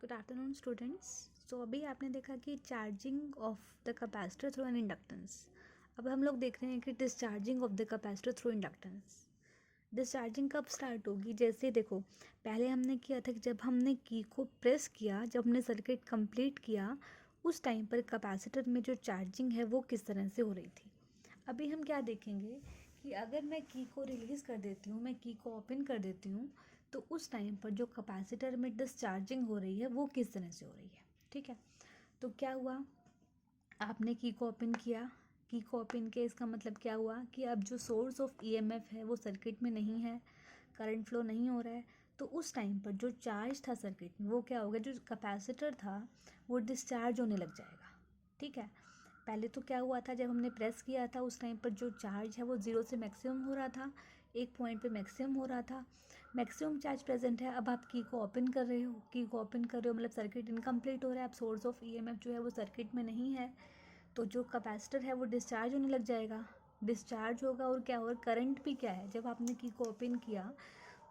Good afternoon students. सो अभी आपने देखा कि charging of the capacitor through an inductance. अब हम लोग देख रहे हैं कि discharging of the capacitor through inductance. Discharging कब स्टार्ट होगी? जैसे देखो, पहले हमने किया था कि जब हमने की को प्रेस किया, जब हमने सर्किट कंप्लीट किया, उस टाइम पर कैपेसिटर में जो चार्जिंग है वो किस तरह से हो रही थी। अभी हम क्या देखेंगे कि अगर मैं की को रिलीज़ कर देती हूँ, मैं की को ओपन कर देती हूँ, तो उस टाइम पर जो कैपेसिटर में डिस्चार्जिंग हो रही है वो किस तरह से हो रही है। ठीक है, तो क्या हुआ, आपने की को ओपन किया, की को ओपन किया, इसका मतलब क्या हुआ कि अब जो सोर्स ऑफ ईएमएफ है वो सर्किट में नहीं है, करंट फ्लो नहीं हो रहा है। तो उस टाइम पर जो चार्ज था सर्किट में वो क्या होगा, जो कैपेसिटर था वो डिस्चार्ज होने लग जाएगा। ठीक है, पहले तो क्या हुआ था, जब हमने प्रेस किया था उस टाइम पर जो चार्ज है वो ज़ीरो से मैक्सिमम हो रहा था, एक पॉइंट पे मैक्सिमम हो रहा था, मैक्सिमम चार्ज प्रेजेंट है। अब आप की को ओपन कर रहे हो, की को ओपन कर रहे हो मतलब सर्किट इनकम्प्लीट हो रहा है, अब सोर्स ऑफ ईएमएफ जो है वो सर्किट में नहीं है, तो जो कैपेसिटर है वो डिस्चार्ज होने लग जाएगा। डिस्चार्ज होगा और क्या होगा, करंट भी क्या है, जब आपने की को ओपन किया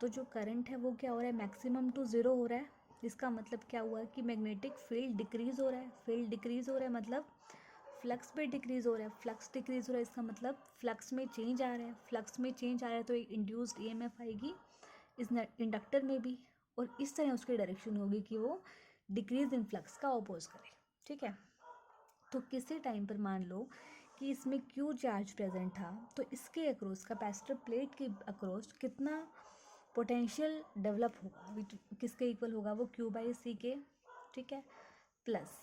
तो जो करंट है वो क्या हो रहा है, मैक्सिमम टू ज़ीरो हो रहा है। इसका मतलब क्या हुआ कि मैग्नेटिक फील्ड डिक्रीज़ हो रहा है, फील्ड डिक्रीज़ हो रहा है मतलब फ्लक्स भी डिक्रीज़ हो रहा है, फ्लक्स डिक्रीज़ हो रहा है, इसका मतलब फ्लक्स में चेंज आ रहा है, फ्लक्स में चेंज आ रहा है तो एक इंड्यूस्ड ईएमएफ आएगी इस इंडक्टर में भी, और इस तरह उसकी डायरेक्शन होगी कि वो डिक्रीज इन फ्लक्स का अपोज करे। ठीक है, तो किसी टाइम पर मान लो कि इसमें क्यू चार्ज प्रेजेंट था, तो इसके अक्रॉस कैपेसिटर प्लेट के अक्रॉस कितना पोटेंशियल डेवलप होगा, किसके इक्वल होगा, वो क्यू बाई सी के। ठीक है, प्लस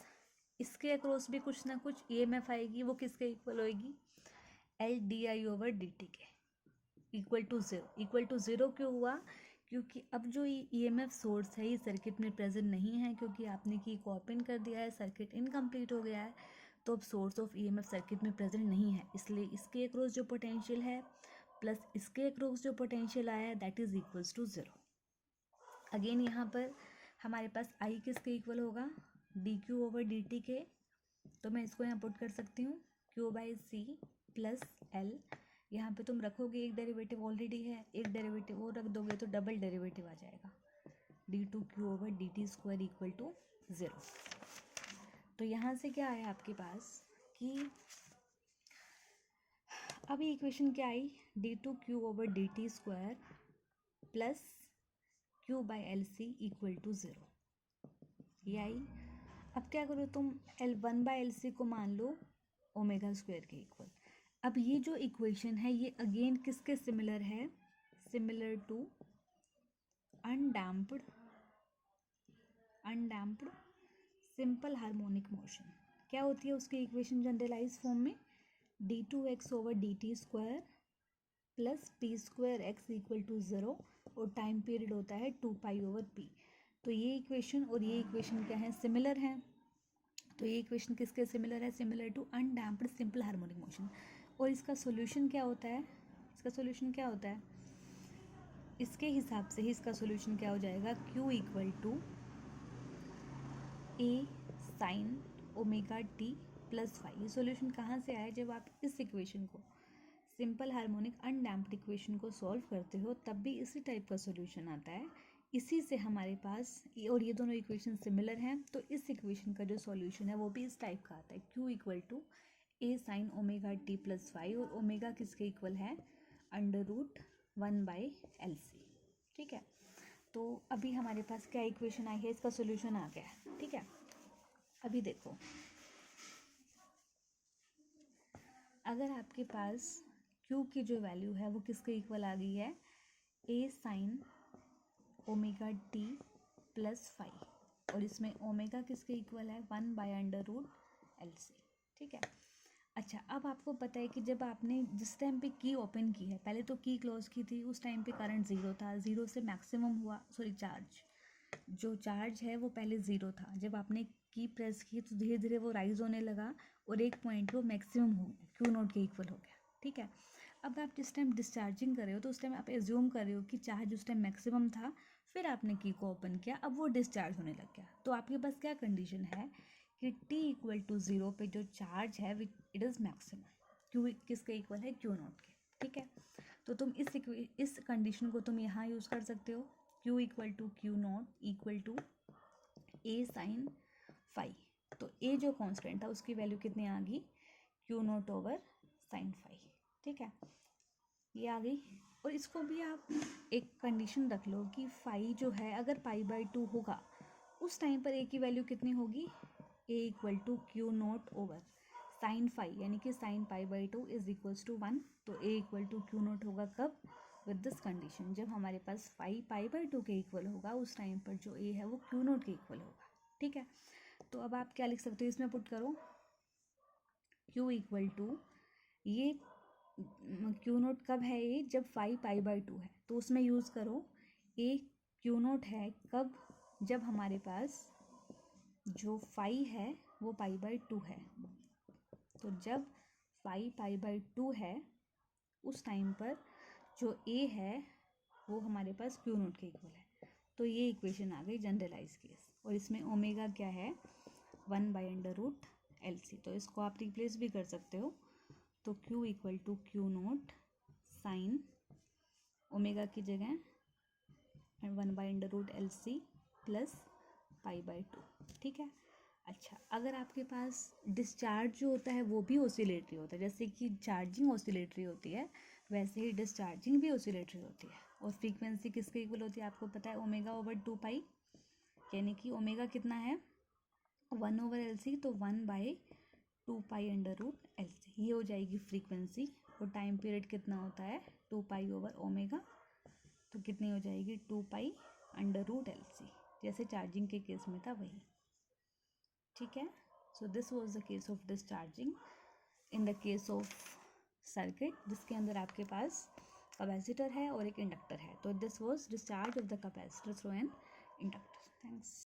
इसके अक्रॉस भी कुछ ना कुछ ईएमएफ आएगी, वो किसके इक्वल होएगी, L D I over D T के equal to zero. Equal to zero क्यों हुआ, क्योंकि अब जो ईएमएफ सोर्स है ये सर्किट में प्रेजेंट नहीं है, क्योंकि आपने की को ओपन कर दिया है, सर्किट इनकम्प्लीट हो गया है, तो अब सोर्स ऑफ ईएमएफ सर्किट में प्रेजेंट नहीं है, इसलिए इसके अक्रॉस जो पोटेंशियल है प्लस इसके अक्रॉस जो पोटेंशियल आया है that is equals to zero. Again यहाँ पर हमारे पास आई किसके इक्वल होगा, D Q over D T के, तो मैं इसको यहाँ पुट कर सकती हूँ Q by C plus L. यहाँ पे तुम रखोगे एक डेरिवेटिव ऑलरेडी है, एक डेरिवेटिव और रख दोगे तो डबल डेरिवेटिव आ जाएगा, D two Q over D T square equal to zero. तो यहाँ से क्या आया आपके पास कि अभी इक्वेशन क्या आई, D two Q over D T square plus Q by L C equal to zero, ये आई। अब क्या करो तुम, L one by L C को मान लो ओमेगा स्क्वायर के इक्वल। अब ये जो इक्वेशन है ये अगेन किसके सिमिलर है, similar to undamped simple harmonic motion. क्या होती है उसकी इक्वेशन जनरलाइज फॉर्म में, D two X over D T square plus P square X equal to zero, और टाइम पीरियड होता है टू पाई ओवर पी। तो ये इक्वेशन और ये इक्वेशन क्या है, सिमिलर हैं। तो ये इक्वेशन किसके सिमिलर है, similar to undamped simple harmonic motion. और इसका सॉल्यूशन क्या होता है, इसका सॉल्यूशन क्या होता है, इसके हिसाब से ही इसका सॉल्यूशन क्या हो जाएगा, Q equal to A sine omega T plus five. ये सॉल्यूशन कहाँ से आया, जब आप इस इक्वेशन को सिंपल हार्मोनिक अनडैम्प्ड इक्वेशन को सॉल्व करते हो तब भी इसी टाइप का सॉल्यूशन आता है। इसी से हमारे पास और ये दोनों इक्वेशन सिमिलर हैं, तो इस इक्वेशन का जो सॉल्यूशन है वो भी इस टाइप का आता है, Q equal to A sine omega T plus five, और ओमेगा किसके इक्वल है, under root one by L C. ठीक है, तो अभी हमारे पास क्या इक्वेशन आई है, इसका सॉल्यूशन आ गया है। ठीक है, अभी देखो, अगर आपके पास Q की जो वैल्यू है वो किसके इक्वल आ गई है, A sine omega T plus five, और इसमें ओमेगा किसके इक्वल है, one by under root L C. ठीक है, अच्छा अब आपको पता है कि जब आपने जिस टाइम पे की ओपन की है, पहले तो की क्लोज की थी, उस टाइम पे करंट ज़ीरो था, ज़ीरो से मैक्सिमम हुआ, सॉरी चार्ज, जो चार्ज है वो पहले ज़ीरो था, जब आपने की प्रेस की तो धीरे धीरे वो राइज होने लगा और एक पॉइंट वो मैक्सिमम हो गया, क्यू नोट के इक्वल हो गया। ठीक है, अब आप जिस टाइम डिस्चार्जिंग कर रहे हो तो उस टाइम आप एज्यूम कर रहे हो कि चार्ज उस टाइम मैक्सिमम था, फिर आपने की को ओपन किया, अब वो डिस्चार्ज होने लग गया, तो आपके पास क्या कंडीशन है कि t इक्वल टू ज़ीरो पे जो चार्ज है इट इज़ मैक्सिमम, क्यू किसके इक्वल है, क्यू नोट के। ठीक है, तो तुम इस कंडीशन को तुम यहाँ यूज़ कर सकते हो, q equal to Q naught equal to A sine phi. तो ए जो कांस्टेंट था उसकी वैल्यू कितनी आ गई, Q not over sine phi. ठीक है, ये आ गई। और इसको भी आप एक कंडीशन रख लो कि फाई जो है अगर पाई बाई 2 होगा उस टाइम पर ए की वैल्यू कितनी होगी, A equal to Q not over sine phi, यानी कि sine pi by 2 is equals to 1। तो A equal to Q not होगा कब, विद दिस कंडीशन, जब हमारे पास फाई पाई बाई 2 के इक्वल होगा उस टाइम पर जो ए है वो क्यू नॉट के इक्वल होगा। ठीक है, तो अब आप क्या लिख सकते हो, इसमें पुट करो क्यू इक्वल टू, ये क्यू नोट कब है, ये जब फाई पाई बाई 2 है, तो उसमें यूज़ करो ए क्यू नोट है कब, जब हमारे पास जो फाई है वो पाई बाई 2 है। तो जब फाई पाई बाई 2 है उस टाइम पर जो ए है वो हमारे पास क्यू नोट के इक्वल है। तो ये इक्वेशन आ गई जनरलाइज केस। और इसमें ओमेगा क्या है, 1/√LC। तो इसको आप रिप्लेस भी कर सकते हो। तो Q equal to Q naught sine omega की जगह 1/√LC प्लस पाई बाई 2। ठीक है, अच्छा अगर आपके पास डिस्चार्ज जो होता है वो भी ऑसिलेटरी होता है, जैसे कि चार्जिंग ऑसिलेटरी होती है वैसे ही डिस्चार्जिंग भी ऑसिलेटरी होती है। और फ्रीक्वेंसी किसके इक्वल होती है आपको पता है, ओमेगा ओवर 2 पाई, यानी कि ओमेगा कितना है 1/LC, तो 1/2 पाई√LC, ये हो जाएगी फ्रीक्वेंसी। और टाइम पीरियड कितना होता है 2 पाई ओवर ओमेगा, तो कितनी हो जाएगी 2 पाई√LC, जैसे चार्जिंग के केस में था वही। ठीक है, so this was the case of discharging in the case of circuit जिसके अंदर आपके पास कैपेसिटर है और एक इंडक्टर है। तो this was discharge of the capacitor through an inductor. Thanks.